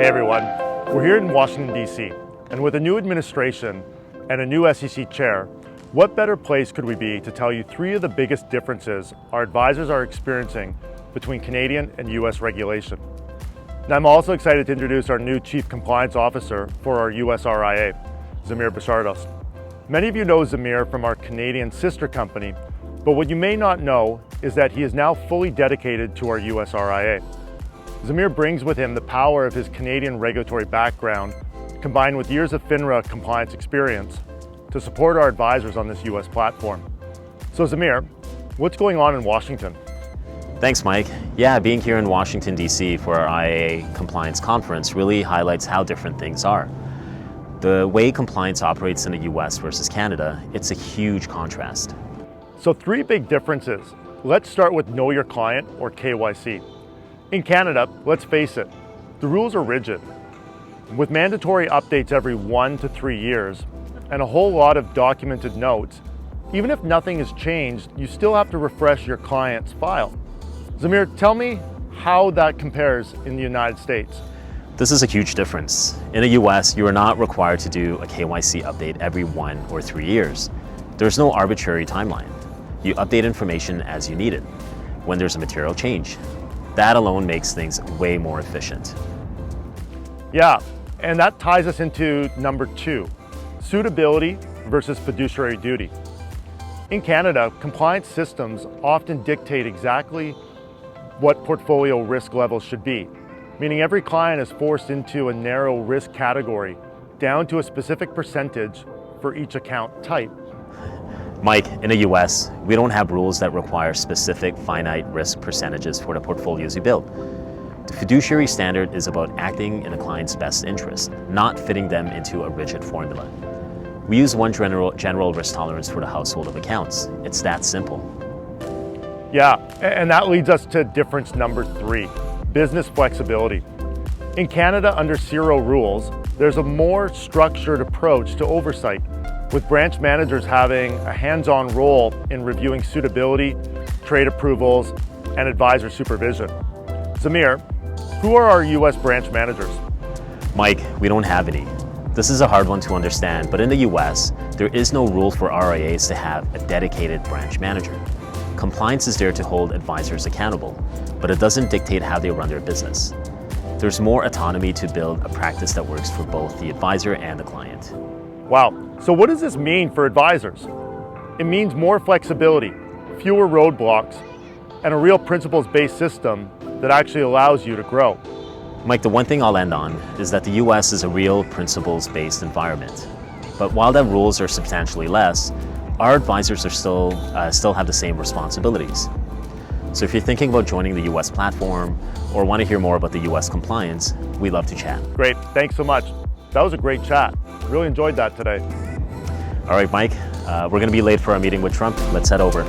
Hey everyone, we're here in Washington, D.C., and with a new administration and a new SEC chair, what better place could we be to tell you three of the biggest differences our advisors are experiencing between Canadian and U.S. regulation. Now, I'm also excited to introduce our new Chief Compliance Officer for our U.S. RIA, Zamir Bashardos. Many of you know Zamir from our Canadian sister company, but what you may not know is that he is now fully dedicated to our U.S. RIA. Zamir brings with him the power of his Canadian regulatory background, combined with years of FINRA compliance experience, to support our advisors on this U.S. platform. So Zamir, what's going on in Washington? Thanks, Mike. Yeah, being here in Washington, D.C. for our IA compliance conference really highlights how different things are. The way compliance operates in the U.S. versus Canada, it's a huge contrast. So three big differences. Let's start with Know Your Client, or KYC. In Canada, let's face it, the rules are rigid. With mandatory updates every 1 to 3 years and a whole lot of documented notes, even if nothing has changed, you still have to refresh your client's file. Zamir, tell me how that compares in the United States. This is a huge difference. In the U.S., you are not required to do a KYC update every 1 or 3 years. There's no arbitrary timeline. You update information as you need it, when there's a material change. That alone makes things way more efficient. Yeah, and that ties us into number 2, suitability versus fiduciary duty. In Canada, compliance systems often dictate exactly what portfolio risk levels should be, meaning every client is forced into a narrow risk category down to a specific percentage for each account type. Mike, in the U.S., we don't have rules that require specific finite risk percentages for the portfolios you build. The fiduciary standard is about acting in a client's best interest, not fitting them into a rigid formula. We use one general risk tolerance for the household of accounts. It's that simple. Yeah, and that leads us to difference number 3, business flexibility. In Canada, under CIRO rules, there's a more structured approach to oversight, with branch managers having a hands-on role in reviewing suitability, trade approvals, and advisor supervision. Zamir, who are our U.S. branch managers? Mike, we don't have any. This is a hard one to understand, but in the U.S., there is no rule for RIAs to have a dedicated branch manager. Compliance is there to hold advisors accountable, but it doesn't dictate how they run their business. There's more autonomy to build a practice that works for both the advisor and the client. Wow, so what does this mean for advisors? It means more flexibility, fewer roadblocks, and a real principles-based system that actually allows you to grow. Mike, the one thing I'll end on is that the U.S. is a real principles-based environment. But while the rules are substantially less, our advisors are still have the same responsibilities. So if you're thinking about joining the U.S. platform or want to hear more about the U.S. compliance, we'd love to chat. Great, thanks so much. That was a great chat. Really enjoyed that today. All right, Mike, we're going to be late for our meeting with Trump. Let's head over.